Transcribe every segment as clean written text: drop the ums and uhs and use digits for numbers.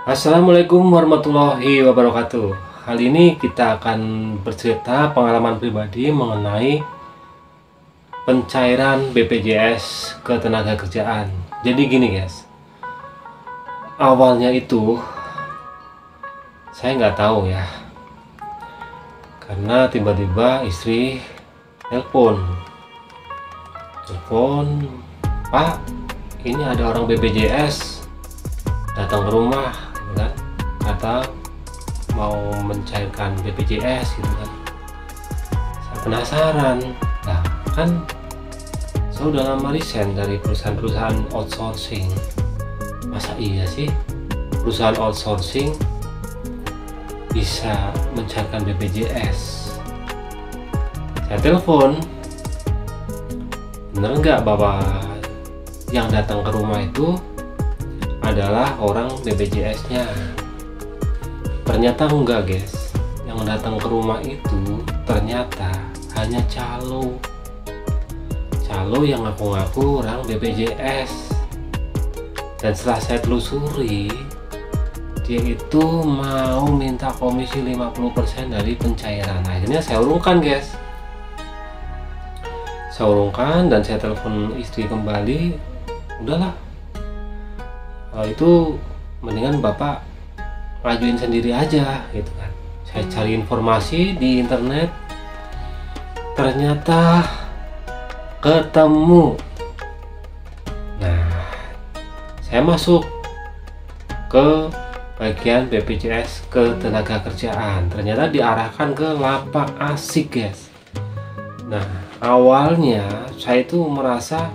Assalamualaikum warahmatullahi wabarakatuh. Kali ini kita akan bercerita pengalaman pribadi mengenai pencairan BPJS Ketenagakerjaan. Jadi gini guys, awalnya itu saya nggak tahu ya, karena tiba-tiba istri telepon, Pak, ini ada orang BPJS datang ke rumah, kan, kata mau mencairkan BPJS gitu kan. Saya penasaran, nah kan saya udah lama resign dari perusahaan outsourcing. Masa iya sih perusahaan outsourcing bisa mencairkan BPJS? Saya telepon, bener nggak bahwa yang datang ke rumah itu adalah orang BPJS-nya? Ternyata enggak guys, yang datang ke rumah itu ternyata hanya calo yang ngaku-ngaku orang BPJS. Dan setelah saya telusuri, dia itu mau minta komisi 50% dari pencairan. Akhirnya saya urungkan guys, dan saya telepon istri kembali, udahlah, kalau itu mendingan bapak ngajuin sendiri aja gitu kan. Saya cari informasi di internet, ternyata ketemu. Nah, saya masuk ke bagian BPJS Ketenagakerjaan, ternyata diarahkan ke lapak asik guys. Nah, awalnya saya itu merasa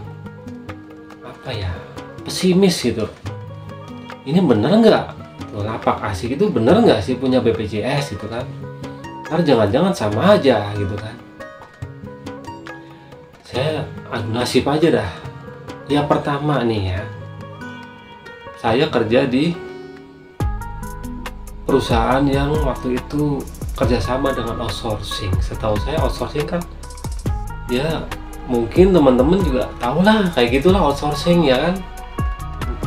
pesimis gitu, ini bener nggak lapak asik itu bener nggak sih punya BPJS gitu kan, ntar jangan-jangan sama aja gitu kan. Saya adu nasib aja dah. Ya pertama nih ya, saya kerja di perusahaan yang waktu itu kerjasama dengan outsourcing. Setahu saya outsourcing kan ya, mungkin teman-teman juga tahu lah kayak gitulah outsourcing ya kan,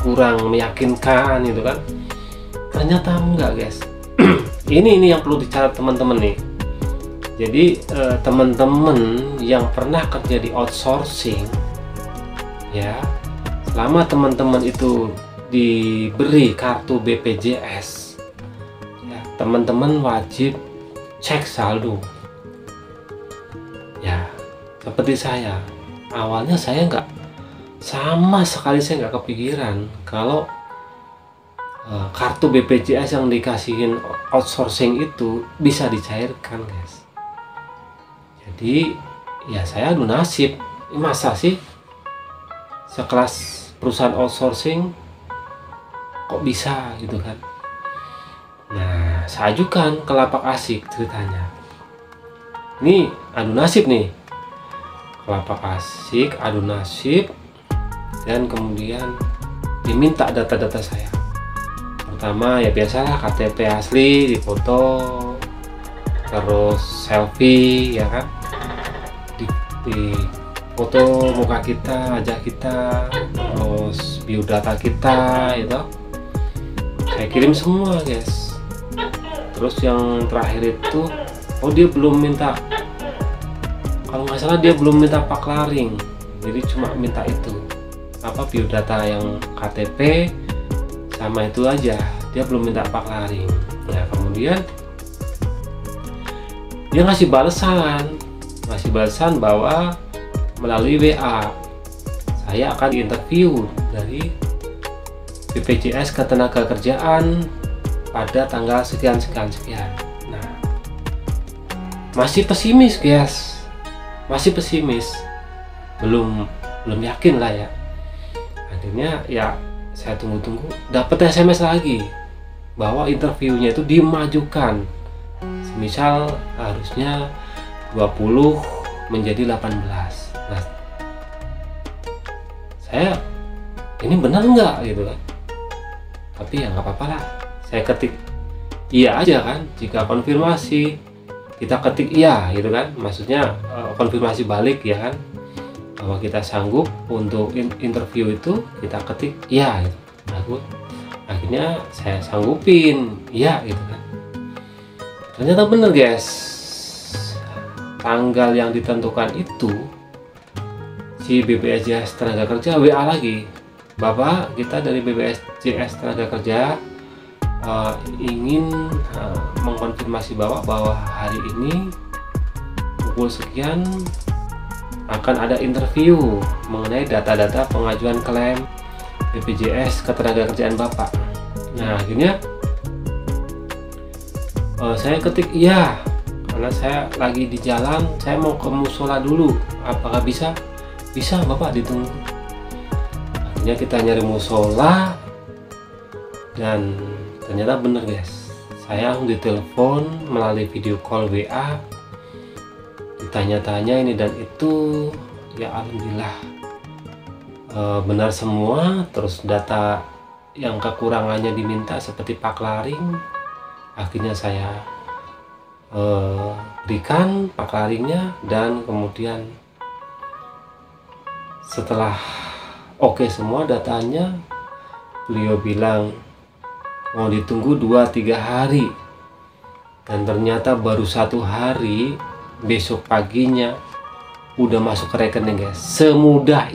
kurang meyakinkan gitu kan. Ternyata enggak guys. ini yang perlu dicatat teman-teman nih. Jadi teman-teman yang pernah kerja di outsourcing ya, selama teman-teman itu diberi kartu BPJS ya, teman-teman wajib cek saldo ya. Seperti saya, awalnya saya sama sekali saya nggak kepikiran kalau kartu BPJS yang dikasihin outsourcing itu bisa dicairkan guys. Jadi ya saya adu nasib, masa sih sekelas perusahaan outsourcing kok bisa gitu kan. Nah, saya ajukan ke lapak asik ceritanya. Ini adu nasib nih, lapak asik adu nasib, dan kemudian diminta data-data saya. Pertama ya biasalah KTP asli difoto, terus selfie ya kan, di foto muka kita, wajah kita, terus biodata kita itu saya kirim semua guys. Terus yang terakhir itu, dia belum minta, kalau nggak salah dia belum minta paklaring, jadi cuma minta itu biodata yang KTP sama itu aja, dia belum minta paklaring. Nah kemudian dia ngasih balasan bahwa melalui WA saya akan diinterview dari BPJS Ketenagakerjaan pada tanggal sekian. Nah, masih pesimis guys, belum yakin lah ya. Akhirnya ya saya tunggu, dapat SMS lagi bahwa interviewnya itu dimajukan, misal harusnya 20 menjadi 18. Nah, saya ini benar nggak gitu kan, tapi ya nggak apa-apa lah, saya ketik iya aja kan. Jika konfirmasi kita ketik iya gitu kan, maksudnya konfirmasi balik ya kan, bahwa kita sanggup untuk interview itu, kita ketik iya gitu. Akhirnya saya sanggupin, iya gitu kan. Ternyata bener guys, tanggal yang ditentukan itu si BPJS Tenaga Kerja WA lagi, Bapak, kita dari BPJS Tenaga Kerja ingin mengkonfirmasi Bapak bahwa hari ini pukul sekian akan ada interview mengenai data-data pengajuan klaim BPJS Ketenagakerjaan Bapak. Nah, akhirnya saya ketik iya, karena saya lagi di jalan, saya mau ke musola dulu. Apakah bisa? Bisa Bapak, ditunggu. Akhirnya kita nyari musola dan ternyata bener guys, saya ditelepon melalui video call WA, ditanya-tanya ini dan itu, ya alhamdulillah benar semua. Terus data yang kekurangannya diminta seperti paklaring, akhirnya saya berikan paklaringnya, dan kemudian setelah oke semua datanya, beliau bilang mau ditunggu 2-3 hari, dan ternyata baru 1 hari, besok paginya udah masuk ke rekening guys. Semudah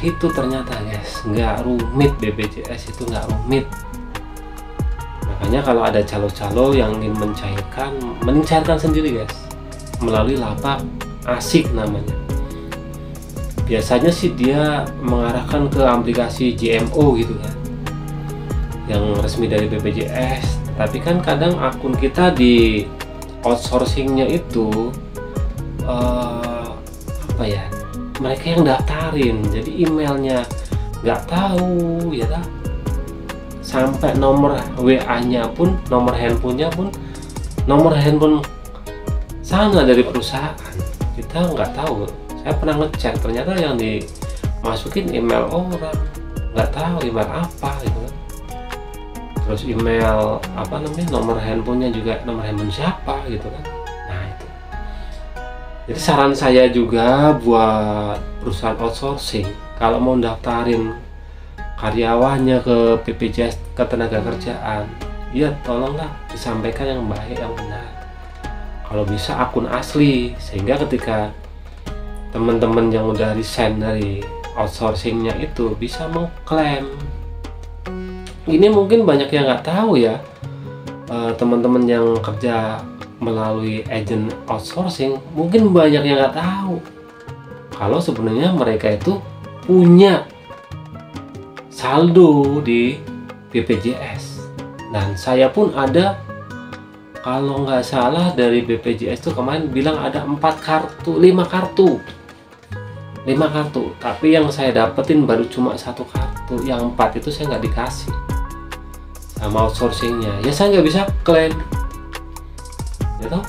itu ternyata guys, nggak rumit. BPJS itu nggak rumit. Makanya kalau ada calo-calo yang ingin mencairkan sendiri guys, melalui lapak asik namanya. Biasanya sih dia mengarahkan ke aplikasi JMO gitu kan, yang resmi dari BPJS. Tapi kan kadang akun kita di outsourcingnya itu mereka yang daftarin, jadi emailnya nggak tahu ya tak, sampai nomor WA-nya pun, nomor handphonenya pun nomor handphone sana dari perusahaan, kita nggak tahu. Saya pernah ngecek, ternyata yang dimasukin email orang, nggak tahu email apa gitu kan. Terus email nomor handphonenya juga nomor handphone siapa gitu kan. Nah itu, jadi saran saya juga buat perusahaan outsourcing, kalau mau daftarin karyawannya ke BPJS Ketenagakerjaan, ya tolonglah disampaikan yang baik, yang benar. Kalau bisa akun asli, sehingga ketika teman-teman yang udah resign dari outsourcingnya itu bisa mengklaim. Ini mungkin banyak yang nggak tahu ya, teman-teman yang kerja melalui agent outsourcing, mungkin banyak yang nggak tahu kalau sebenarnya mereka itu punya saldo di BPJS. Dan saya pun ada, kalau nggak salah dari BPJS itu kemarin bilang ada 5 kartu, tapi yang saya dapetin baru cuma 1 kartu, yang 4 itu saya nggak dikasih sama outsourcingnya. Ya saya nggak bisa klaim gitu.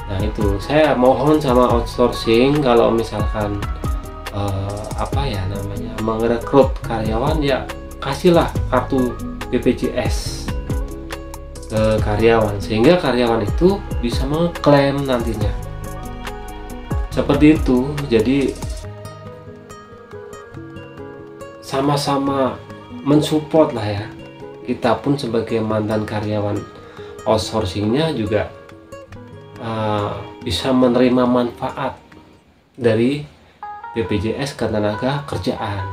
Nah itu saya mohon sama outsourcing, kalau misalkan merekrut karyawan, ya kasihlah kartu BPJS ke karyawan, sehingga karyawan itu bisa mengklaim nantinya. Seperti itu. Jadi sama-sama mensupport lah ya. Kita pun sebagai mantan karyawan outsourcingnya juga bisa menerima manfaat dari BPJS Ketenagakerjaan.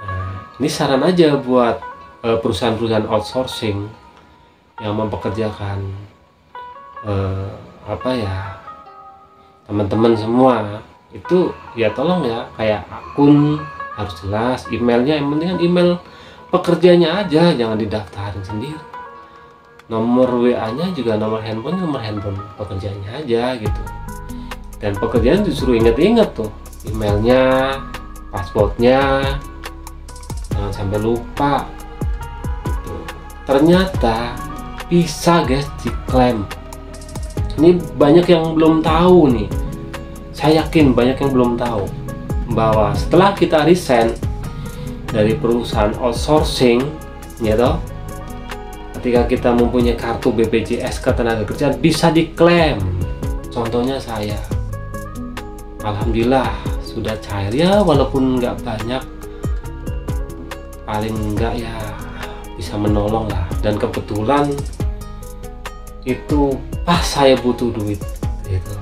Nah, ini saran aja buat perusahaan-perusahaan outsourcing yang mempekerjakan teman-teman semua itu, ya tolong ya, kayak akun harus jelas, emailnya yang penting kan email pekerjanya aja, jangan didaftarin sendiri. Nomor WA-nya juga nomor handphone pekerjaannya aja gitu. Dan pekerjaan disuruh inget-inget tuh emailnya, passwordnya, jangan sampai lupa gitu. Ternyata bisa guys diklaim. Ini banyak yang belum tahu nih. Saya yakin banyak yang belum tahu bahwa setelah kita resign dari perusahaan outsourcing, ya toh, ketika kita mempunyai kartu BPJS Ketenagakerjaan bisa diklaim. Contohnya saya, alhamdulillah sudah cair ya, walaupun nggak banyak, paling enggak ya bisa menolong lah. Dan kebetulan itu pas saya butuh duit gitu.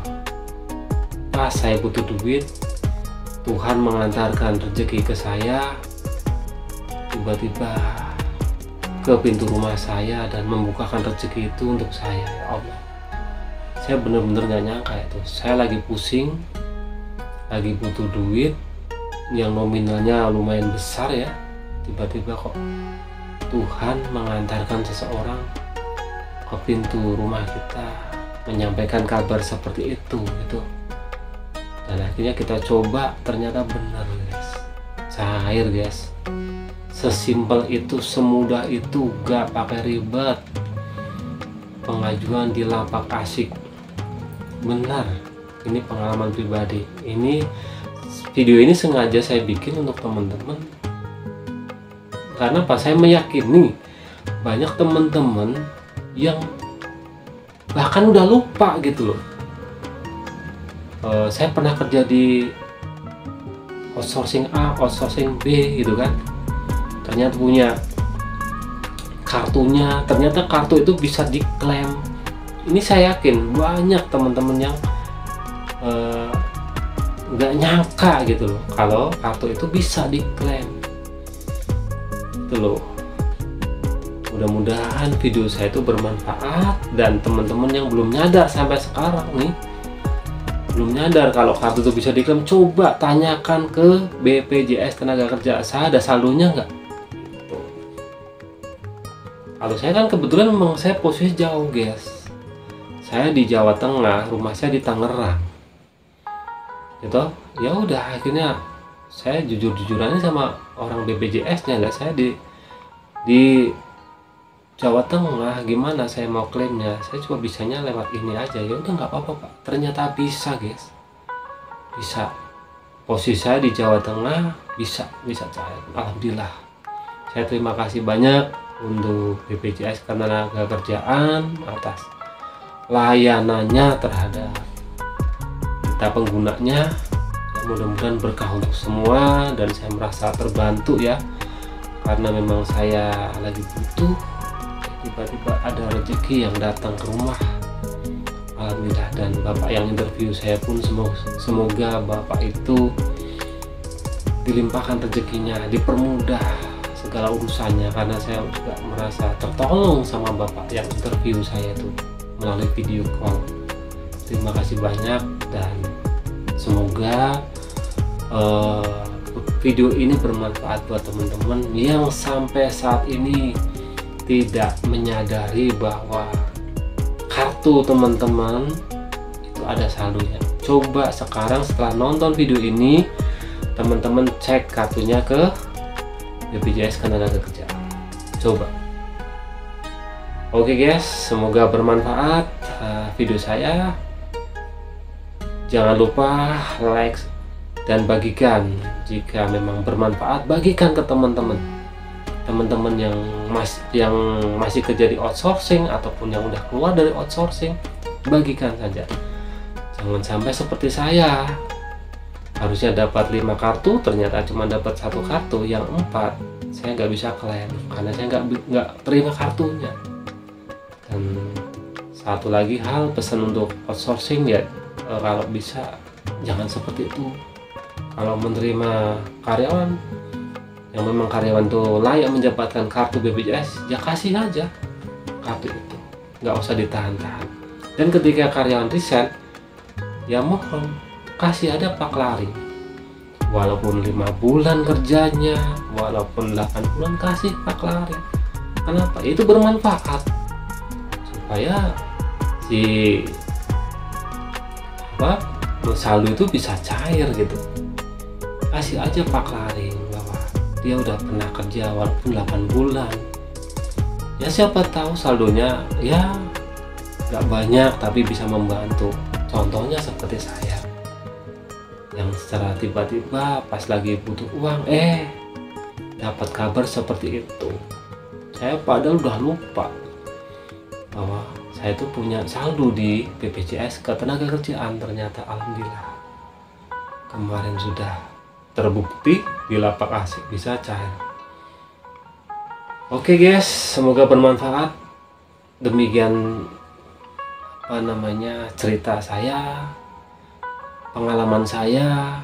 Pas saya butuh duit, Tuhan mengantarkan rezeki ke saya tiba-tiba ke pintu rumah saya dan membukakan rezeki itu untuk saya. Ya Allah, saya bener-bener gak nyangka itu. Saya lagi pusing, lagi butuh duit yang nominalnya lumayan besar ya, tiba-tiba kok Tuhan mengantarkan seseorang ke pintu rumah kita menyampaikan kabar seperti itu gitu. Dan akhirnya kita coba, ternyata benar guys, cair guys. Sesimpel itu, semudah itu, gak pakai ribet. Pengajuan di lapak asik. Benar, ini pengalaman pribadi. Ini video ini sengaja saya bikin untuk teman-teman, karena pas saya meyakini banyak teman-teman yang bahkan udah lupa gitu loh. Saya pernah kerja di outsourcing A, outsourcing B gitu kan, ternyata punya kartunya, ternyata kartu itu bisa diklaim. Ini saya yakin banyak teman-teman yang nggak nyangka gitu loh kalau kartu itu bisa diklaim itu loh. Mudah-mudahan video saya itu bermanfaat, dan teman-teman yang belum nyadar sampai sekarang nih, belum nyadar kalau kartu itu bisa diklaim, coba tanyakan ke BPJS Tenaga Kerja, ada saldonya nggak? Kalau saya kan kebetulan memang saya posisi jauh guys, saya di Jawa Tengah, rumah saya di Tangerang gitu. Ya udah, akhirnya saya jujur-jujurannya sama orang BPJS-nya, nggak, saya di Jawa Tengah, gimana saya mau klaimnya, saya cuma bisanya lewat ini aja. Ya udah nggak apa-apa Pak, ternyata bisa guys, bisa. Posisi saya di Jawa Tengah, bisa cair, alhamdulillah. Saya terima kasih banyak untuk BPJS Ketenagakerjaan atas layanannya terhadap kita penggunanya. Ya, mudah-mudahan berkah untuk semua, dan saya merasa terbantu ya, karena memang saya lagi butuh, tiba-tiba ada rezeki yang datang ke rumah, alhamdulillah. Dan bapak yang interview saya pun semoga bapak itu dilimpahkan rezekinya, dipermudah segala urusannya, karena saya juga merasa tertolong sama bapak yang interview saya itu melalui video call. Terima kasih banyak, dan semoga video ini bermanfaat buat teman-teman yang sampai saat ini tidak menyadari bahwa kartu teman-teman itu ada saldonya. Coba sekarang setelah nonton video ini, teman-teman cek kartunya ke BPJS Ketenagakerjaan. Coba. Oke guys, semoga bermanfaat video saya. Jangan lupa like dan bagikan. Jika memang bermanfaat, bagikan ke teman-teman yang masih kerja di outsourcing ataupun yang udah keluar dari outsourcing, bagikan saja. Jangan sampai seperti saya, harusnya dapat 5 kartu, ternyata cuma dapat 1 kartu, yang 4 saya nggak bisa klaim karena saya nggak terima kartunya. Dan satu lagi hal, pesan untuk outsourcing ya, kalau bisa jangan seperti itu. Kalau menerima karyawan yang memang karyawan tuh layak mendapatkan kartu BPJS, ya kasih aja kartu itu, nggak usah ditahan-tahan. Dan ketika karyawan resign, ya mohon kasih ada paklari, walaupun 5 bulan kerjanya, walaupun 8 bulan, kasih paklari. Kenapa? Itu bermanfaat supaya si saldo itu bisa cair gitu. Kasih aja paklari bahwa dia udah pernah kerja walaupun 8 bulan. Ya siapa tahu saldonya ya nggak banyak tapi bisa membantu. Contohnya seperti saya yang secara tiba-tiba pas lagi butuh uang dapat kabar seperti itu. Saya padahal udah lupa bahwa saya itu punya saldo di BPJS Ketenagakerjaan, ternyata alhamdulillah. kemarin sudah terbukti bila Pak Asik bisa cair. Oke guys, semoga bermanfaat. Demikian cerita saya, pengalaman saya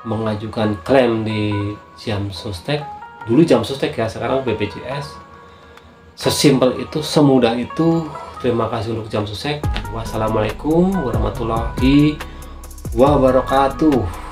mengajukan klaim di Jamsostek. Dulu Jamsostek ya, sekarang BPJS. Sesimpel itu, semudah itu. Terima kasih untuk Jamsostek. Wassalamualaikum warahmatullahi wabarakatuh.